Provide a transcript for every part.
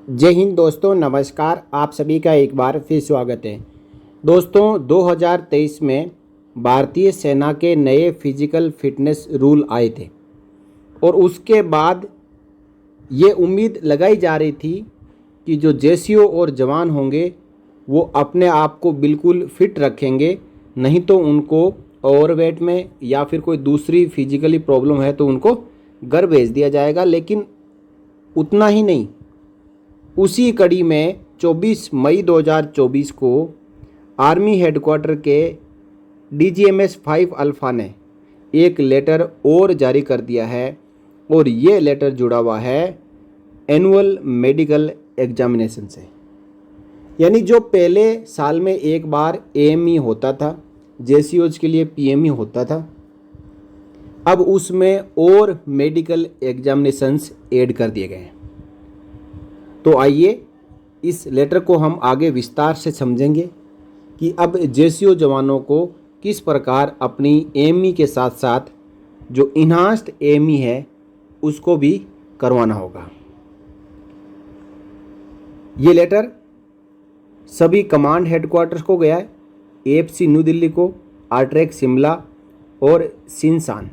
जय हिंद दोस्तों, नमस्कार। आप सभी का एक बार फिर स्वागत है। दोस्तों, 2023 में भारतीय सेना के नए फिजिकल फिटनेस रूल आए थे और उसके बाद ये उम्मीद लगाई जा रही थी कि जो जेसीओ और जवान होंगे वो अपने आप को बिल्कुल फिट रखेंगे, नहीं तो उनको ओवरवेट में या फिर कोई दूसरी फिजिकली प्रॉब्लम है तो उनको घर भेज दिया जाएगा। लेकिन उतना ही नहीं, उसी कड़ी में 24 मई 2024 को आर्मी हेडक्वार्टर के DGMS 5 अल्फ़ा ने एक लेटर और जारी कर दिया है और ये लेटर जुड़ा हुआ है एनुअल मेडिकल एग्जामिनेशन से। यानी जो पहले साल में एक बार AME होता था, JCOs के लिए PME होता था, अब उसमें और मेडिकल एग्जामिनेशंस ऐड कर दिए गए हैं। तो आइए इस लेटर को हम आगे विस्तार से समझेंगे कि अब JCO जवानों को किस प्रकार अपनी AME के साथ साथ जो इन्हांस्ड AME है उसको भी करवाना होगा। ये लेटर सभी कमांड हेडक्वार्टर्स को गया है, AFC न्यू दिल्ली को, आर्ट्रेक शिमला और सिनसान,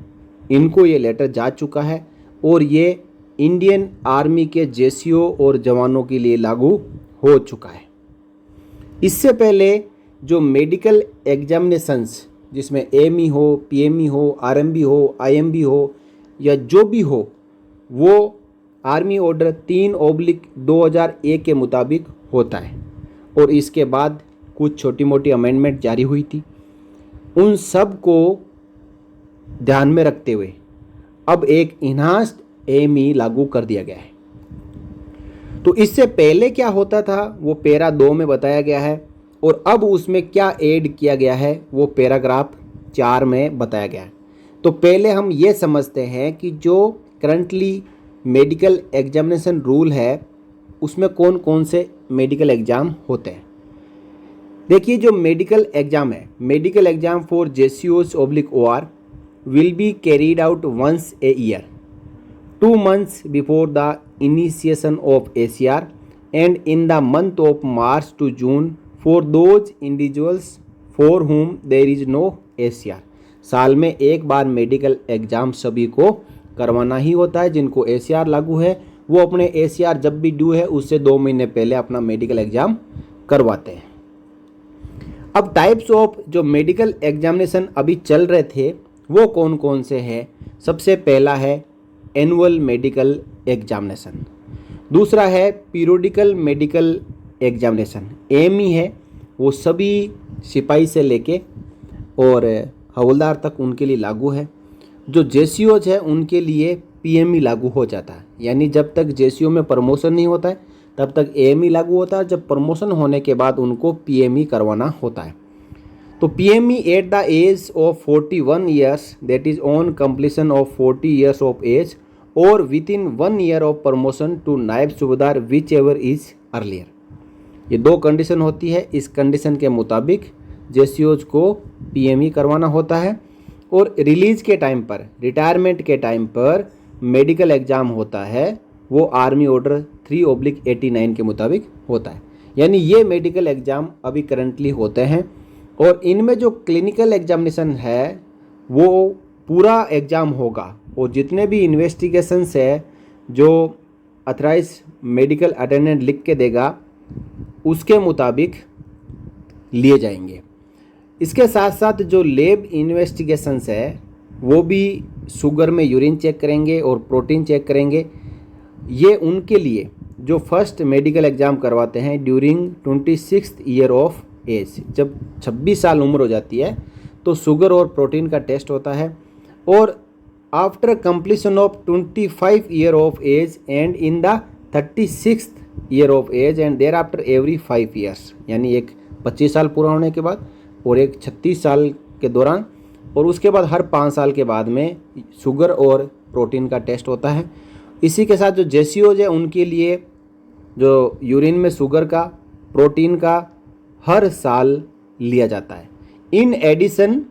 इनको ये लेटर जा चुका है और ये इंडियन आर्मी के JCO और जवानों के लिए लागू हो चुका है। इससे पहले जो मेडिकल एग्जामिनेशंस जिसमें AME हो, PME हो, RMB हो, IMB हो या जो भी हो, वो आर्मी ऑर्डर 3/2001 के मुताबिक होता है और इसके बाद कुछ छोटी मोटी अमेंडमेंट जारी हुई थी। उन सब को ध्यान में रखते हुए अब एक इन्हांस्ड AME लागू कर दिया गया है। तो इससे पहले क्या होता था वो पैरा 2 में बताया गया है और अब उसमें क्या ऐड किया गया है वो पैराग्राफ 4 में बताया गया है। तो पहले हम ये समझते हैं कि जो करंटली मेडिकल एग्जामिनेशन रूल है उसमें कौन कौन से मेडिकल एग्ज़ाम होते हैं। देखिए, जो मेडिकल एग्ज़ाम है, medical exam for JCOs/OR will be carried out once a year, 2 months before the initiation of ACR and in the month of March to June for those individuals for whom there is no ACR। साल में एक बार medical exam सभी को करवाना ही होता है। जिनको ACR लागू है वो अपने ACR जब भी ड्यू है उससे 2 महीने पहले अपना मेडिकल एग्ज़ाम करवाते हैं। अब टाइप्स ऑफ जो मेडिकल एग्जामिनेशन अभी चल रहे थे वो कौन कौन से हैं। सबसे पहला है एनुअल मेडिकल एग्जामिनेशन, दूसरा है पीरियोडिकल मेडिकल एग्जामिनेशन। AME है वो सभी सिपाही से लेके और हवलदार तक उनके लिए लागू है। जो JCOs है उनके लिए PME लागू हो जाता है, यानी जब तक JCO में प्रमोशन नहीं होता है तब तक AME लागू होता है, जब प्रमोशन होने के बाद उनको PME करवाना होता है। तो PME at the age of 41 years, that is on completion of 40 years of age और within 1 year of promotion to naib subedar which ever is earlier. ये 2 कंडीशन होती है। इस कंडीशन के मुताबिक JCOs को PME करवाना होता है और रिलीज़ के टाइम पर, रिटायरमेंट के टाइम पर मेडिकल एग्ज़ाम होता है वो आर्मी ऑर्डर 3/89 के मुताबिक होता है। यानी ये मेडिकल एग्ज़ाम अभी करंटली होते हैं और इनमें जो क्लिनिकल एग्जामिनेशन है वो पूरा एग्ज़ाम होगा और जितने भी इन्वेस्टिगेशंस है जो अथराइज मेडिकल अटेंडेंट लिख के देगा उसके मुताबिक लिए जाएंगे। इसके साथ साथ जो लैब इन्वेस्टिगेशंस है वो भी शुगर में यूरिन चेक करेंगे और प्रोटीन चेक करेंगे। ये उनके लिए जो फर्स्ट मेडिकल एग्ज़ाम करवाते हैं during 26th year of as, जब 26 साल उम्र हो जाती है तो शुगर और प्रोटीन का टेस्ट होता है। और after completion of 25 year of age and in the 36th year of age and there after every 5 years, यानी एक 25 साल पूरा होने के बाद और एक 36 साल के दौरान और उसके बाद हर 5 साल के बाद में शुगर और प्रोटीन का टेस्ट होता है। इसी के साथ जो JCOs है उनके लिए जो यूरिन में शुगर का, प्रोटीन का हर साल लिया जाता है। In addition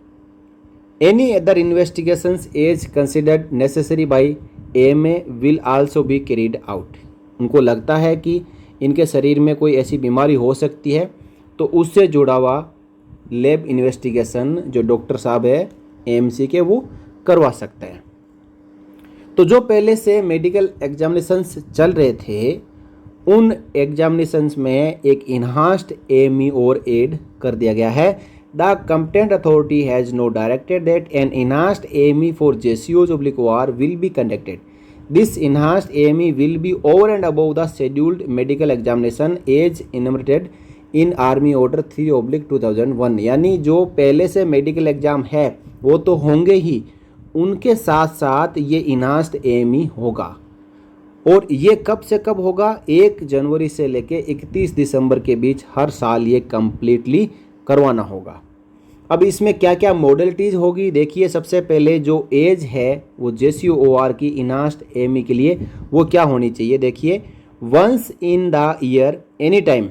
any other investigations as considered necessary by AMA will also be carried out. उनको लगता है कि इनके शरीर में कोई ऐसी बीमारी हो सकती है तो उससे जुड़ा हुआ लैब इन्वेस्टिगेशन जो डॉक्टर साहब है एएमसी के वो करवा सकते हैं। तो जो पहले से मेडिकल एग्जामिनेशंस चल रहे थे उन एग्जामिनेशंस में एक इन्हांस्ड एएमई और ऐड कर दिया गया है। The competent authority has no directed that an enhanced AME for JCOs/OR will be conducted. This enhanced AME will be over and above the scheduled medical examination as enumerated in army order 3/2001। यानी जो पहले से medical exam है वो तो होंगे ही, उनके साथ साथ ये इन्हांस्ड एएमई होगा। और ये कब से कब होगा? 1 जनवरी से लेके 31 दिसंबर के बीच हर साल ये कम्प्लीटली करवाना होगा। अब इसमें क्या क्या मॉडलिटीज़ होगी देखिए। सबसे पहले जो एज है वो JCOR की इन्हांस्ड एएमई के लिए वो क्या होनी चाहिए देखिए। Once in the year any time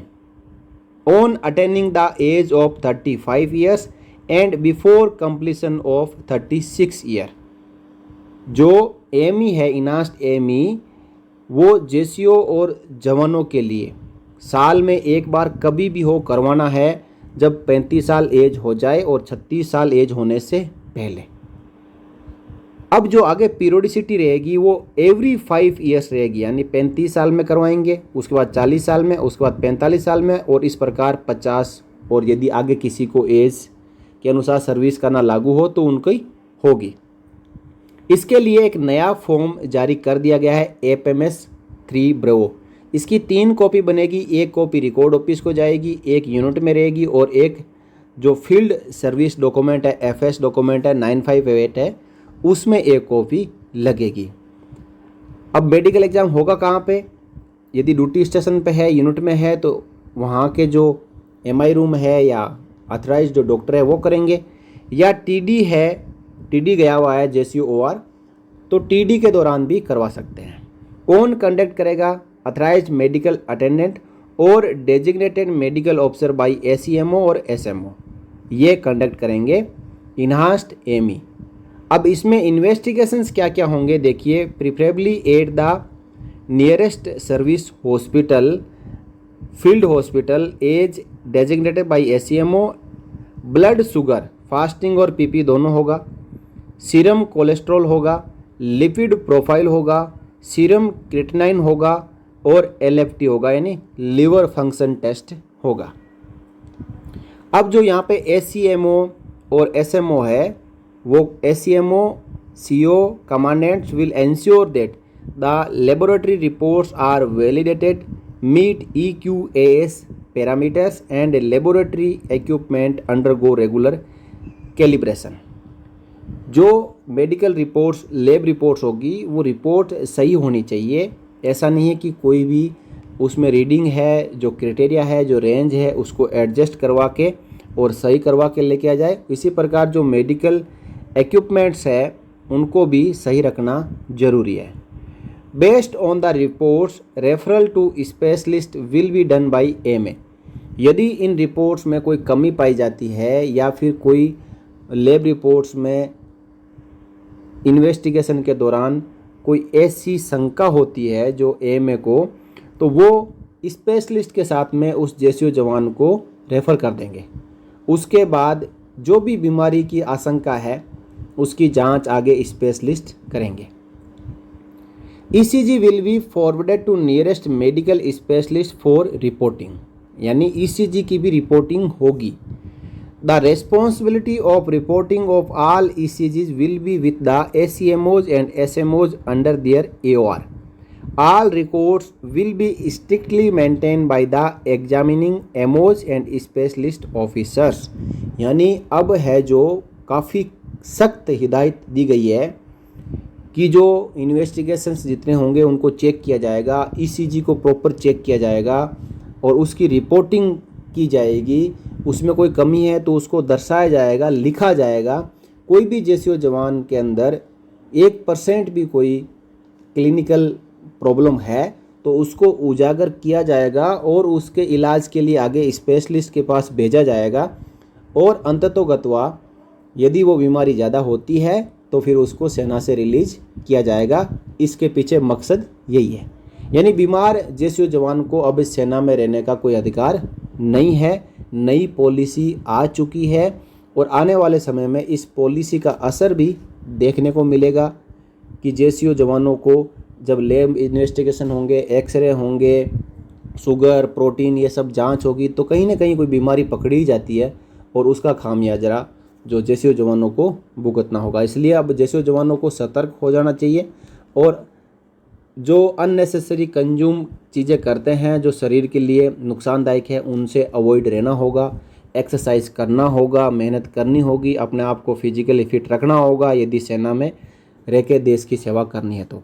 on attaining the age of 35 years and before completion of 36 year. जो एएमई है इन्हांस्ड एएमई वो JCO और जवानों के लिए साल में एक बार कभी भी हो करवाना है, जब 35 साल एज हो जाए और 36 साल एज होने से पहले। अब जो आगे पीरियोडिसिटी रहेगी वो एवरी 5 ईयर्स रहेगी, यानी 35 साल में करवाएंगे, उसके बाद 40 साल में, उसके बाद 45 साल में और इस प्रकार 50। और यदि आगे किसी को एज के अनुसार सर्विस करना लागू हो तो उनकी होगी। इसके लिए एक नया फॉर्म जारी कर दिया गया है APMS 3 ब्रेवो। इसकी 3 कॉपी बनेगी, एक कॉपी रिकॉर्ड ऑफिस को जाएगी, एक यूनिट में रहेगी और एक जो फील्ड सर्विस डॉक्यूमेंट है FS डॉक्यूमेंट है 9588 है उसमें एक कॉपी लगेगी। अब मेडिकल एग्जाम होगा कहाँ पे? यदि ड्यूटी स्टेशन पे है, यूनिट में है तो वहाँ के जो MI रूम है या ऑथराइज्ड जो डॉक्टर है वो करेंगे, या TD है, TD गया हुआ है JCOR तो TD के दौरान भी करवा सकते हैं। कौन कंडक्ट करेगा? ऑथराइज्ड मेडिकल अटेंडेंट और designated medical officer by ACMO और SMO, ये कंडक्ट करेंगे इन्हांस्ड एएमई। अब इसमें इन्वेस्टिगेशंस क्या क्या होंगे देखिए। Preferably at the nearest service hospital, field hospital, as designated by ACMO, blood sugar, fasting और PP दोनों होगा, सीरम कोलेस्ट्रॉल होगा, लिपिड प्रोफाइल होगा, सीरम क्रिएटिनिन होगा और LFT होगा यानी लीवर फंक्शन टेस्ट होगा। अब जो यहाँ पे ACMO और SMO है वो ACMO CO commandants will ensure that the laboratory reports are validated, meet EQAS parameters and laboratory equipment undergo regular calibration। जो मेडिकल रिपोर्ट्स, लैब रिपोर्ट्स होगी वो रिपोर्ट सही होनी चाहिए। ऐसा नहीं है कि कोई भी उसमें रीडिंग है, जो क्राइटेरिया है, जो रेंज है उसको एडजस्ट करवा के और सही करवा के लेके आ जाए। इसी प्रकार जो मेडिकल इक्विपमेंट्स है उनको भी सही रखना जरूरी है। Based on the reports referral to specialist will be done by AMA। यदि इन रिपोर्ट्स में कोई कमी पाई जाती है या फिर कोई लैब रिपोर्ट्स में इन्वेस्टिगेशन के दौरान कोई ऐसी शंका होती है जो AMA को, तो वो स्पेशलिस्ट के साथ में उस JCO जवान को रेफ़र कर देंगे। उसके बाद जो भी बीमारी की आशंका है उसकी जांच आगे स्पेशलिस्ट करेंगे। ECG will be forwarded to nearest medical specialist for reporting, यानी ECG की भी रिपोर्टिंग होगी। The responsibility of reporting of all ECGs will be with the ACMOs and SMOs under their AOR. All records will be strictly maintained by the examining MOs and specialist officers। यानी अब है जो काफ़ी सख्त हिदायत दी गई है कि जो इन्वेस्टिगेशंस जितने होंगे उनको चेक किया जाएगा, ECG को प्रॉपर चेक किया जाएगा और उसकी रिपोर्टिंग की जाएगी। उसमें कोई कमी है तो उसको दर्शाया जाएगा, लिखा जाएगा। कोई भी JCO जवान के अंदर 1% भी कोई क्लिनिकल प्रॉब्लम है तो उसको उजागर किया जाएगा और उसके इलाज के लिए आगे स्पेशलिस्ट के पास भेजा जाएगा और अंततोगत्वा यदि वो बीमारी ज़्यादा होती है तो फिर उसको सेना से रिलीज किया जाएगा। इसके पीछे मकसद यही है। यानी बीमार जेसीओ जवान को अब इस सेना में रहने का कोई अधिकार नहीं है। नई पॉलिसी आ चुकी है और आने वाले समय में इस पॉलिसी का असर भी देखने को मिलेगा कि जेसीओ जवानों को जब लैब इन्वेस्टिगेशन होंगे, एक्सरे होंगे, शुगर, प्रोटीन, ये सब जांच होगी तो कहीं ना कहीं कोई बीमारी पकड़ी जाती है और उसका खामियाजा जो जेसीओ जवानों को भुगतना होगा। इसलिए अब जेसीओ जवानों को सतर्क हो जाना चाहिए और जो अननेसेसरी कंज्यूम चीज़ें करते हैं जो शरीर के लिए नुकसानदायक है उनसे अवॉइड रहना होगा। एक्सरसाइज करना होगा, मेहनत करनी होगी, अपने आप को फिजिकली फिट रखना होगा यदि सेना में रह के देश की सेवा करनी है तो।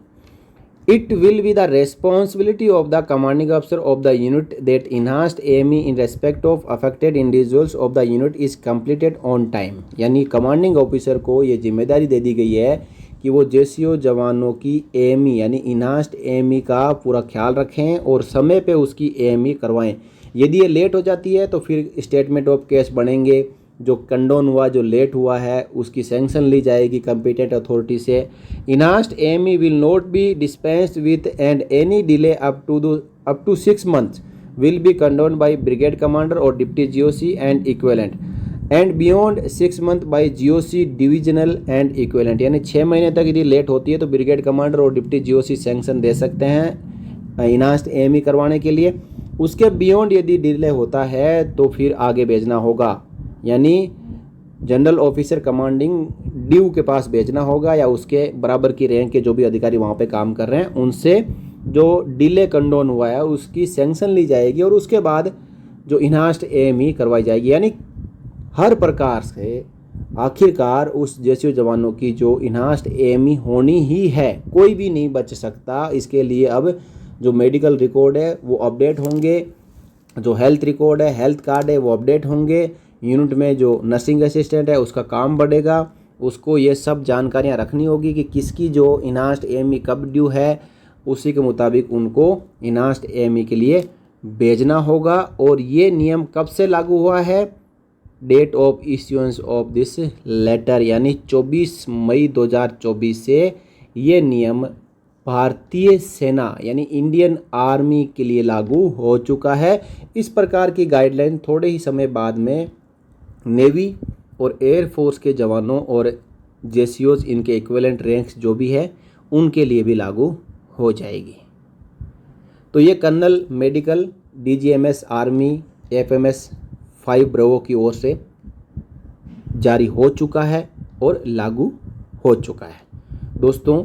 It will be the responsibility of the commanding officer of the unit that enhanced AME in respect of affected individuals of the unit is completed on time। यानी कमांडिंग ऑफिसर को ये जिम्मेदारी दे दी गई है कि वो जेसीओ जवानों की AME यानी इन्हांस्ड AME का पूरा ख्याल रखें और समय पे उसकी AME करवाएं। यदि ये लेट हो जाती है तो फिर स्टेटमेंट ऑफ केस बनेंगे, जो कंडोन हुआ, जो लेट हुआ है उसकी सैंक्शन ली जाएगी कॉम्पिटेंट अथॉरिटी से। Enhanced AME will not be dispensed with and any delay up to 6 months will be condone by brigade commander और deputy GOC and equivalent and beyond 6 months by GOC divisional and equivalent. यानी 6 महीने तक यदि late होती है तो brigade commander और deputy GOC sanction दे सकते हैं इन्हांस्ड AME करवाने के लिए। उसके बियॉन्ड यदि डिले होता है तो फिर आगे भेजना होगा, यानी जनरल ऑफिसर कमांडिंग ड्यू के पास भेजना होगा या उसके बराबर की रैंक के जो भी अधिकारी वहाँ पे काम कर रहे हैं उनसे जो डिले कंडोन हुआ है उसकी सैंक्शन ली जाएगी और उसके बाद जो इन्हांस्ड AME करवाई जाएगी। यानी हर प्रकार से आखिरकार उस जेसीओ जवानों की जो इन्हांस्ड AME होनी ही है, कोई भी नहीं बच सकता। इसके लिए अब जो मेडिकल रिकॉर्ड है वो अपडेट होंगे, जो हेल्थ रिकॉर्ड है, हेल्थ कार्ड है वो अपडेट होंगे, यूनिट में जो नर्सिंग असिस्टेंट है उसका काम बढ़ेगा, उसको ये सब जानकारियां रखनी होगी कि किसकी जो इन्हांस्ड AME कब ड्यू है, उसी के मुताबिक उनको इन्हांस्ड AME के लिए भेजना होगा। और ये नियम कब से लागू हुआ है? Date of issuance of this letter यानी 24 मई 2024 से ये नियम भारतीय सेना यानी इंडियन आर्मी के लिए लागू हो चुका है। इस प्रकार की गाइडलाइन थोड़े ही समय बाद में नेवी और एयरफोर्स के जवानों और जेसीओज इनके इक्विवेलेंट रैंक्स जो भी है उनके लिए भी लागू हो जाएगी। तो ये colonel medical DGMS army FMS 5 bravo की ओर से जारी हो चुका है और लागू हो चुका है। दोस्तों,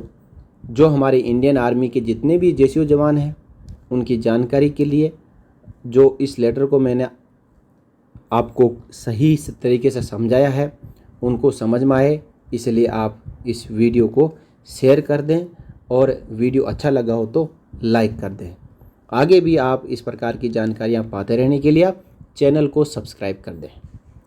जो हमारे इंडियन आर्मी के जितने भी जेसीओ जवान हैं उनकी जानकारी के लिए जो इस लेटर को मैंने आपको सही तरीके से समझाया है उनको समझ में आए, इसलिए आप इस वीडियो को शेयर कर दें और वीडियो अच्छा लगा हो तो लाइक कर दें। आगे भी आप इस प्रकार की जानकारियाँ पाते रहने के लिए आप चैनल को सब्सक्राइब कर दें।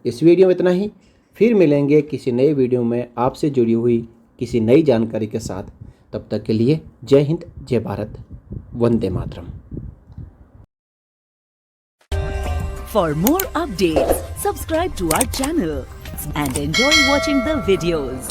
इस वीडियो में इतना ही, फिर मिलेंगे किसी नए वीडियो में आपसे जुड़ी हुई किसी नई जानकारी के साथ। तब तक के लिए जय हिंद, जय Bharat, Vande Mataram. For more updates, subscribe to our channel and enjoy watching the videos.